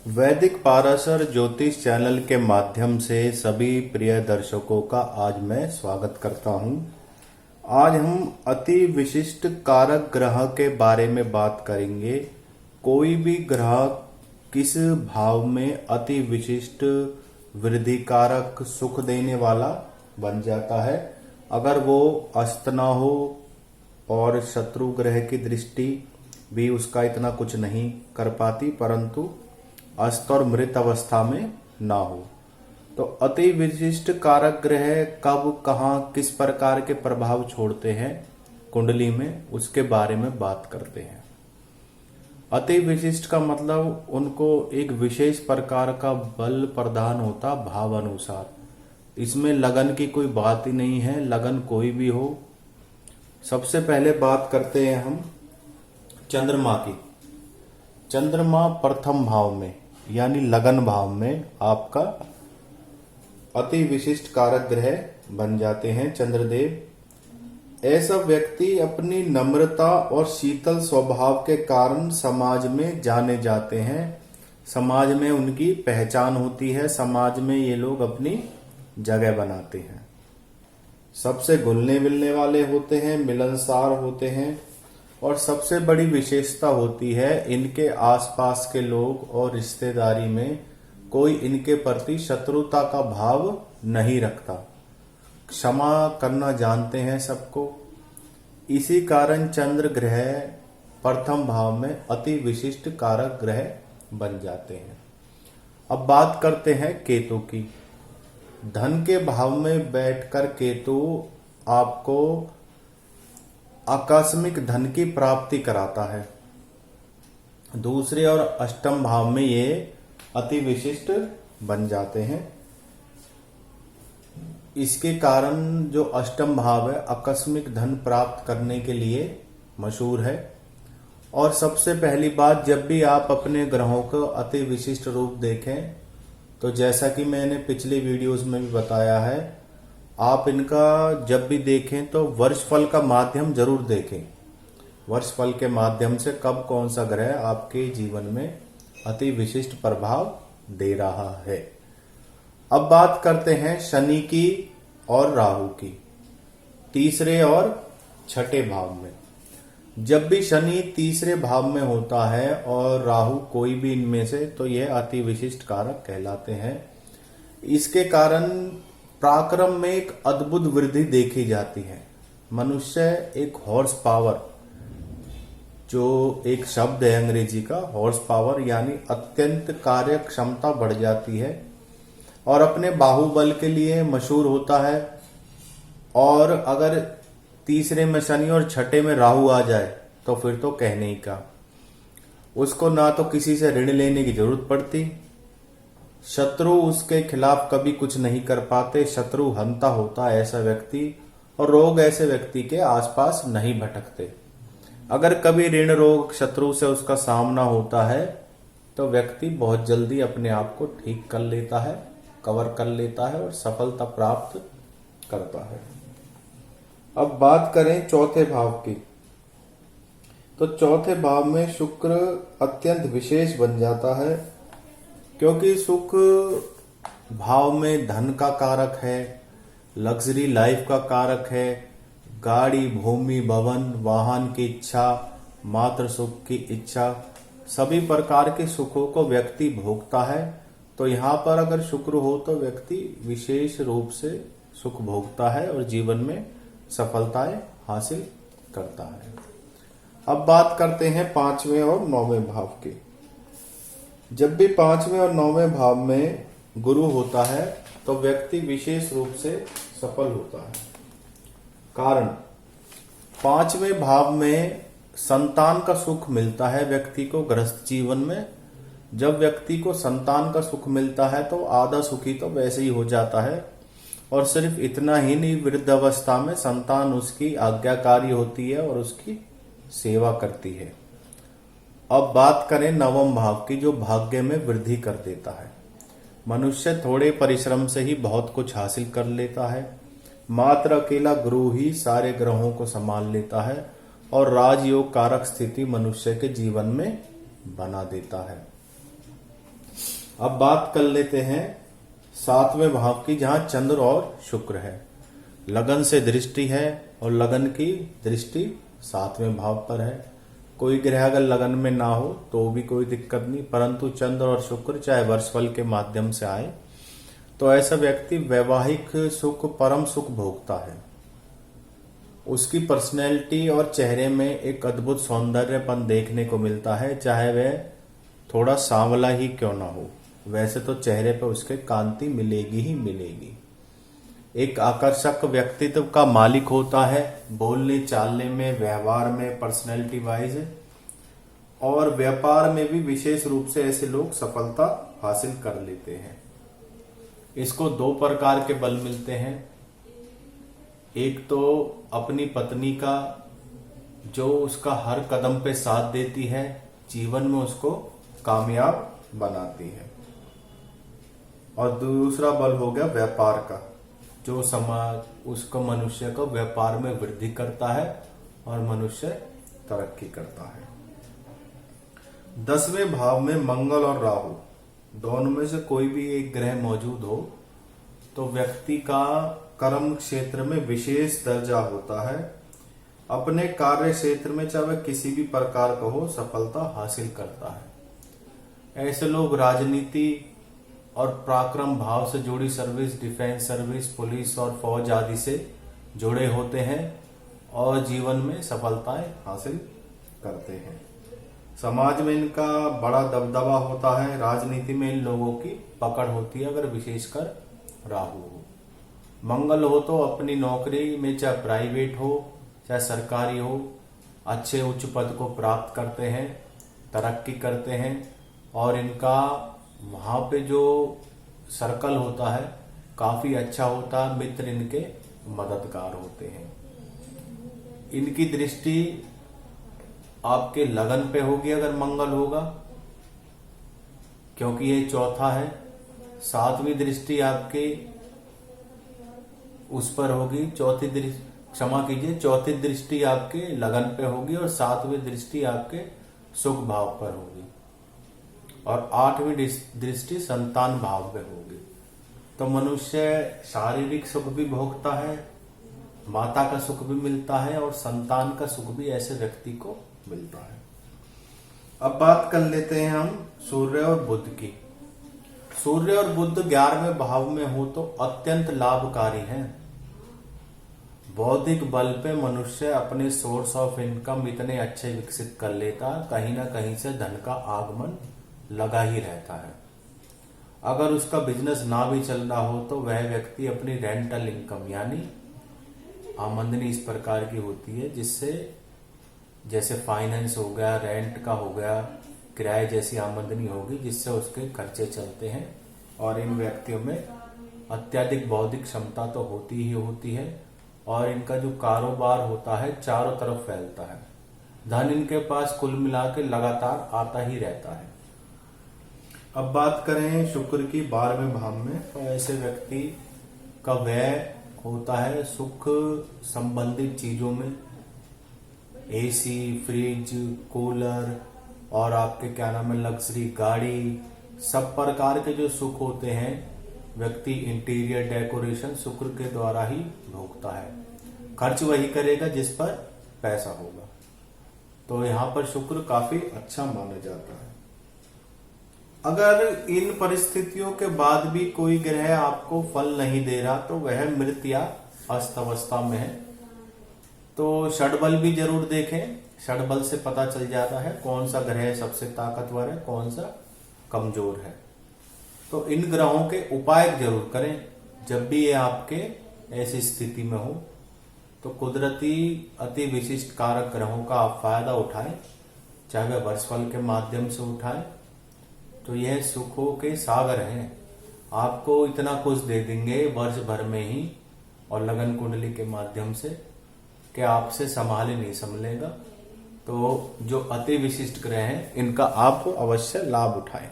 वैदिक पाराशर ज्योतिष चैनल के माध्यम से सभी प्रिय दर्शकों का आज मैं स्वागत करता हूं। आज हम अति विशिष्ट कारक ग्रह के बारे में बात करेंगे। कोई भी ग्रह किस भाव में अति विशिष्ट वृद्धि कारक सुख देने वाला बन जाता है। अगर वो अस्त ना हो और शत्रु ग्रह की दृष्टि भी उसका इतना कुछ नहीं कर पाती, परंतु अस्त और मृत अवस्था में ना हो, तो अति विशिष्ट कारक ग्रह कब कहाँ किस प्रकार के प्रभाव छोड़ते हैं कुंडली में, उसके बारे में बात करते हैं। अति विशिष्ट का मतलब उनको एक विशेष प्रकार का बल प्रदान होता भाव अनुसार। इसमें लगन की कोई बात ही नहीं है, लगन कोई भी हो। सबसे पहले बात करते हैं हम चंद्रमा की। चंद्रमा प्रथम भाव में यानी लगन भाव में आपका अति विशिष्ट कारक ग्रह बन जाते हैं चंद्रदेव। ऐसा व्यक्ति अपनी नम्रता और शीतल स्वभाव के कारण समाज में जाने जाते हैं। समाज में उनकी पहचान होती है, समाज में ये लोग अपनी जगह बनाते हैं। सबसे घुलने मिलने वाले होते हैं, मिलनसार होते हैं, और सबसे बड़ी विशेषता होती है इनके आसपास के लोग और रिश्तेदारी में कोई इनके प्रति शत्रुता का भाव नहीं रखता, क्षमा करना जानते हैं सबको। इसी कारण चंद्र ग्रह प्रथम भाव में अति विशिष्ट कारक ग्रह बन जाते हैं। अब बात करते हैं केतु की। धन के भाव में बैठकर केतु आपको आकस्मिक धन की प्राप्ति कराता है। दूसरे और अष्टम भाव में ये अति विशिष्ट बन जाते हैं। इसके कारण जो अष्टम भाव है आकस्मिक धन प्राप्त करने के लिए मशहूर है। और सबसे पहली बात, जब भी आप अपने ग्रहों को अति विशिष्ट रूप देखें तो जैसा कि मैंने पिछले वीडियोस में भी बताया है, आप इनका जब भी देखें तो वर्षफल का माध्यम जरूर देखें। वर्षफल के माध्यम से कब कौन सा ग्रह आपके जीवन में अति विशिष्ट प्रभाव दे रहा है। अब बात करते हैं शनि की और राहु की, तीसरे और छठे भाव में। जब भी शनि तीसरे भाव में होता है और राहु कोई भी इनमें से, तो यह अति विशिष्ट कारक कहलाते हैं। इसके कारण पराक्रम में एक अद्भुत वृद्धि देखी जाती है। मनुष्य एक हॉर्स पावर, जो एक शब्द है अंग्रेजी का हॉर्स पावर, यानी अत्यंत कार्य क्षमता बढ़ जाती है और अपने बाहुबल के लिए मशहूर होता है। और अगर तीसरे में शनि और छठे में राहु आ जाए तो फिर तो कहने ही का, उसको ना तो किसी से ऋण लेने की जरूरत पड़ती, शत्रु उसके खिलाफ कभी कुछ नहीं कर पाते, शत्रु हंता होता ऐसा व्यक्ति, और रोग ऐसे व्यक्ति के आसपास नहीं भटकते। अगर कभी ऋण रोग शत्रु से उसका सामना होता है तो व्यक्ति बहुत जल्दी अपने आप को ठीक कर लेता है, कवर कर लेता है और सफलता प्राप्त करता है। अब बात करें चौथे भाव की, तो चौथे भाव में शुक्र अत्यंत विशेष बन जाता है, क्योंकि शुक्र भाव में धन का कारक है, लग्जरी लाइफ का कारक है, गाड़ी भूमि भवन वाहन की इच्छा, मात्र सुख की इच्छा, सभी प्रकार के सुखों को व्यक्ति भोगता है। तो यहाँ पर अगर शुक्र हो तो व्यक्ति विशेष रूप से सुख भोगता है और जीवन में सफलताएं हासिल करता है। अब बात करते हैं पांचवें और नौवें भाव की। जब भी पांचवें और नौवें भाव में गुरु होता है तो व्यक्ति विशेष रूप से सफल होता है। कारण पांचवें भाव में संतान का सुख मिलता है व्यक्ति को गृहस्थ जीवन में। जब व्यक्ति को संतान का सुख मिलता है तो आधा सुखी तो वैसे ही हो जाता है, और सिर्फ इतना ही नहीं, वृद्ध अवस्था में संतान उसकी आज्ञाकारी होती है और उसकी सेवा करती है। अब बात करें नवम भाव की, जो भाग्य में वृद्धि कर देता है। मनुष्य थोड़े परिश्रम से ही बहुत कुछ हासिल कर लेता है। मात्र अकेला गुरु ही सारे ग्रहों को संभाल लेता है और राजयोग कारक स्थिति मनुष्य के जीवन में बना देता है। अब बात कर लेते हैं 7वें भाव की, जहां चंद्र और शुक्र है। लगन से दृष्टि है और लगन की दृष्टि 7वें भाव पर है। कोई ग्रह अगर लगन में ना हो तो भी कोई दिक्कत नहीं, परंतु चंद्र और शुक्र चाहे वर्षफल के माध्यम से आए तो ऐसा व्यक्ति वैवाहिक सुख, परम सुख भोगता है। उसकी पर्सनैलिटी और चेहरे में एक अद्भुत सौंदर्यपन देखने को मिलता है, चाहे वह थोड़ा सांवला ही क्यों ना हो। वैसे तो चेहरे पर उसके कांति मिलेगी ही मिलेगी। एक आकर्षक व्यक्तित्व का मालिक होता है, बोलने चालने में, व्यवहार में, पर्सनैलिटी वाइज और व्यापार में भी विशेष रूप से ऐसे लोग सफलता हासिल कर लेते हैं। इसको 2 प्रकार के बल मिलते हैं। एक तो अपनी पत्नी का, जो उसका हर कदम पे साथ देती है, जीवन में उसको कामयाब बनाती है। और दूसरा बल हो गया व्यापार का, जो समाज उसको मनुष्य को व्यापार में वृद्धि करता है और मनुष्य तरक्की करता है। 10वें भाव में मंगल और राहु, दोनों में से कोई भी एक ग्रह मौजूद हो तो व्यक्ति का कर्म क्षेत्र में विशेष दर्जा होता है। अपने कार्य क्षेत्र में चाहे वह किसी भी प्रकार का हो, सफलता हासिल करता है। ऐसे लोग राजनीति और पराक्रम भाव से जुड़ी सर्विस, डिफेंस सर्विस, पुलिस और फौज आदि से जुड़े होते हैं और जीवन में सफलताएं हासिल करते हैं। समाज में इनका बड़ा दबदबा होता है। राजनीति में इन लोगों की पकड़ होती है, अगर विशेषकर राहु हो। मंगल हो तो अपनी नौकरी में, चाहे प्राइवेट हो चाहे सरकारी हो, अच्छे उच्च पद को प्राप्त करते हैं, तरक्की करते हैं और इनका वहां पे जो सर्कल होता है काफी अच्छा होता है। मित्र इनके मददगार होते हैं। इनकी दृष्टि आपके लगन पे होगी अगर मंगल होगा, क्योंकि ये चौथा है। 7वीं दृष्टि आपके उस पर होगी, चौथी दृष्टि आपके लगन पे होगी और 7वीं दृष्टि आपके सुख भाव पर होगी और 8वीं दृष्टि संतान भाव पे होगी। तो मनुष्य शारीरिक सुख भी भोगता है, माता का सुख भी मिलता है और संतान का सुख भी ऐसे व्यक्ति को मिलता है। अब बात कर लेते हैं हम सूर्य और बुध की। सूर्य और बुध 11वें भाव में हो तो अत्यंत लाभकारी हैं। बौद्धिक बल पे मनुष्य अपने सोर्स ऑफ इनकम इतने अच्छे विकसित कर लेता, कहीं ना कहीं से धन का आगमन लगा ही रहता है। अगर उसका बिजनेस ना भी चल रहा हो तो वह व्यक्ति अपनी रेंटल इनकम यानी आमदनी इस प्रकार की होती है जिससे, जैसे फाइनेंस हो गया, रेंट का हो गया, किराए जैसी आमदनी होगी जिससे उसके खर्चे चलते हैं। और इन व्यक्तियों में अत्यधिक बौद्धिक क्षमता तो होती ही होती है और इनका जो कारोबार होता है चारों तरफ फैलता है। धन इनके पास कुल मिला के लगातार आता ही रहता है। अब बात करें शुक्र की 12वें भाव में, तो ऐसे व्यक्ति का व्यय होता है सुख संबंधित चीजों में, एसी, फ्रिज, कूलर और आपके क्या नाम है लग्जरी गाड़ी, सब प्रकार के जो सुख होते हैं व्यक्ति इंटीरियर डेकोरेशन शुक्र के द्वारा ही भोगता है। खर्च वही करेगा जिस पर पैसा होगा, तो यहाँ पर शुक्र काफी अच्छा माना जाता है। अगर इन परिस्थितियों के बाद भी कोई ग्रह आपको फल नहीं दे रहा तो वह मृत या अस्त अवस्था में है, तो षडबल भी जरूर देखें। षडबल से पता चल जाता है कौन सा ग्रह सबसे ताकतवर है, कौन सा कमजोर है। तो इन ग्रहों के उपाय जरूर करें जब भी ये आपके ऐसी स्थिति में हो। तो कुदरती अति विशिष्ट कारक ग्रहों का आप फायदा उठाएं, चाहे वह वर्षफल के माध्यम से उठाएं। तो यह सुखों के सागर हैं, आपको इतना कुछ दे देंगे वर्ष भर में ही और लगन कुंडली के माध्यम से कि आपसे संभाल ही नहीं संभलेगा। तो जो अति विशिष्ट ग्रह हैं इनका आप अवश्य लाभ उठाएं।